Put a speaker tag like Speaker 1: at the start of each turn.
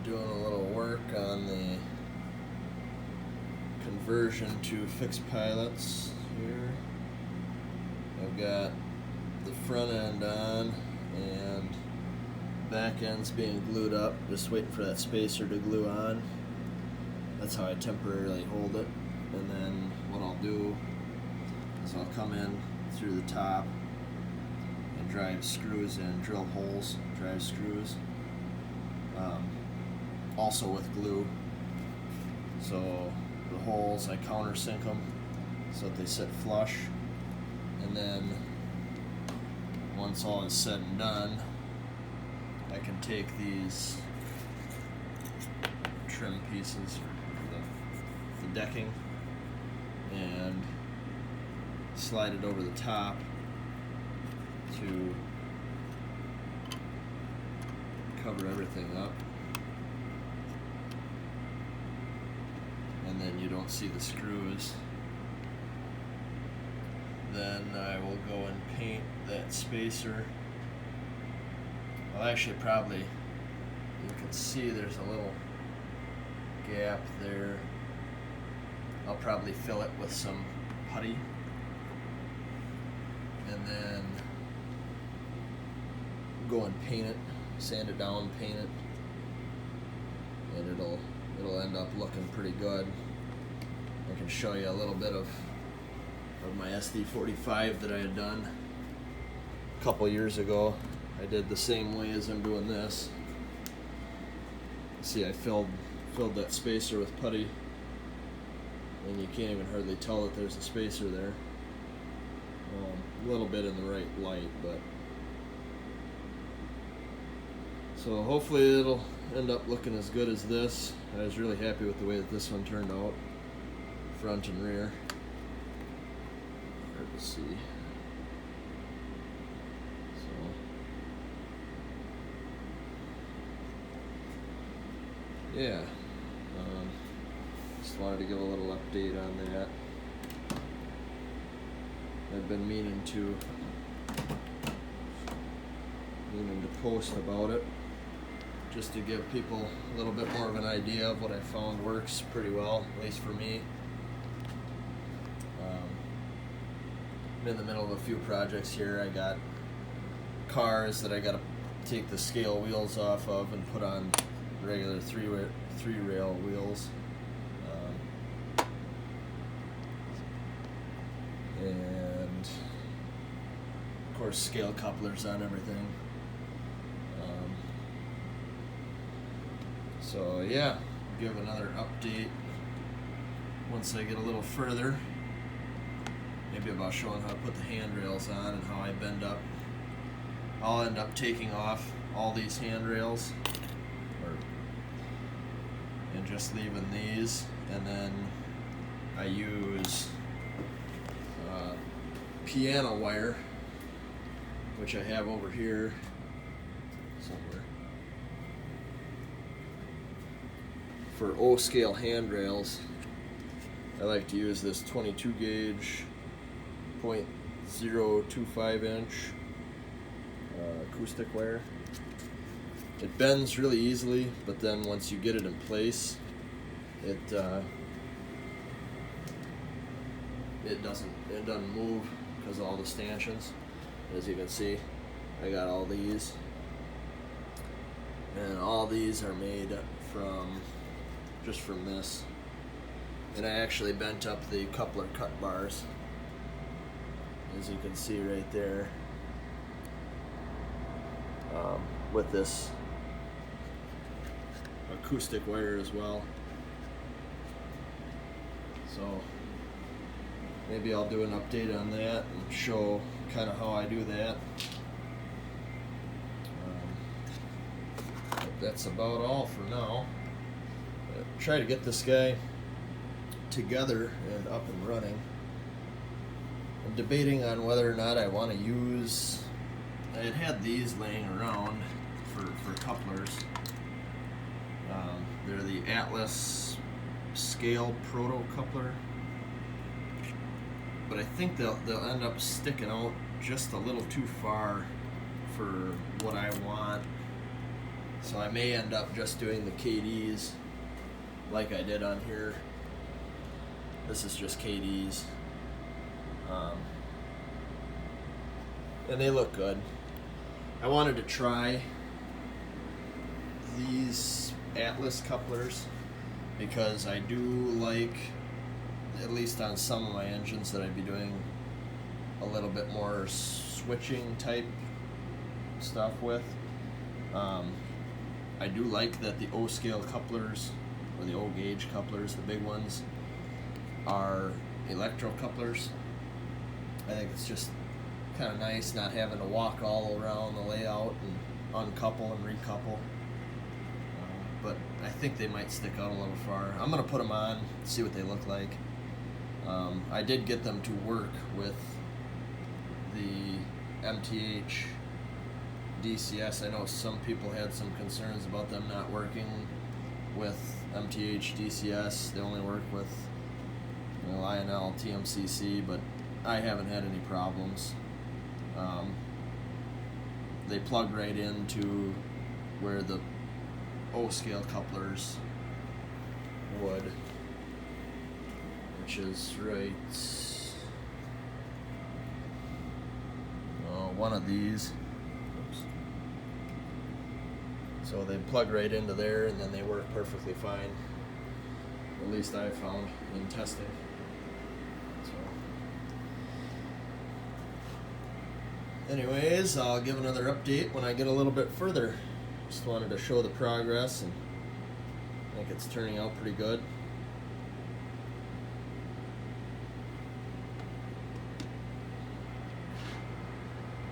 Speaker 1: doing a little work on the conversion to fixed pilots here. I've got the front end on and back end's being glued up, just waiting for that spacer to glue on. That's how I temporarily hold it. And then what I'll do is I'll come in through the top and drive screws in, drill holes, drive screws, also with glue. So the holes, I countersink them so that they sit flush, and then once all is said and done, I can take these trim pieces, the decking, and slide it over the top to cover everything up, and then you don't see the screws. Then I will go and paint that spacer. Well, actually, probably you can see there's a little gap there. I'll probably fill it with some putty, and then go and paint it, sand it down, paint it, and it'll end up looking pretty good. I can show you a little bit of my SD45 that I had done a couple years ago. I did the same way as I'm doing this. See, I filled that spacer with putty, and you can't even hardly tell that there's a spacer there. A little bit in the right light, but so hopefully it'll end up looking as good as this. I was really happy with the way that this one turned out, front and rear. Hard to see. So yeah, just wanted to give a little update on that. I've been meaning to post about it, just to give people a little bit more of an idea of what I found works pretty well, at least for me. I'm in the middle of a few projects here. I got cars that I got to take the scale wheels off of and put on regular three rail wheels, and of course scale couplers on everything. So yeah, give another update once I get a little further, maybe about showing how to put the handrails on and how I bend up. I'll end up taking off all these handrails and just leaving these, and then I use piano wire, which I have over here somewhere, for O-scale handrails. I like to use this 22 gauge 0.025 inch acoustic wire. It bends really easily, but then once you get it in place, it doesn't move because of all the stanchions. As you can see, I got all these, and all these are made from this. And I actually bent up the coupler cut bars, as you can see right there, with this acoustic wire as well. So maybe I'll do an update on that and show kind of how I do that. But that's about all for now. Try to get this guy together and up and running. I'm debating on whether or not I want to use, I had these laying around for couplers. They're the Atlas scale proto coupler, but I think they'll end up sticking out just a little too far for what I want. So So I may end up just doing the KDs like I did on here. This is just KDs. And they look good. I wanted to try these Atlas couplers because I do like, at least on some of my engines that I'd be doing a little bit more switching type stuff with. I do like that the O scale couplers, or the O gauge couplers, the big ones, are electro couplers. I think it's just kind of nice not having to walk all around the layout and uncouple and recouple. But I think they might stick out a little far. I'm going to put them on, see what they look like. I did get them to work with the MTH DCS. I know some people had some concerns about them not working with MTH DCS. They only work with Lionel TMCC, but I haven't had any problems. They plug right into where the O scale couplers would, which is right, one of these. Oops. So they plug right into there, and then they work perfectly fine. At least I found in testing. Anyways, I'll give another update when I get a little bit further. Just wanted to show the progress, and I think it's turning out pretty good.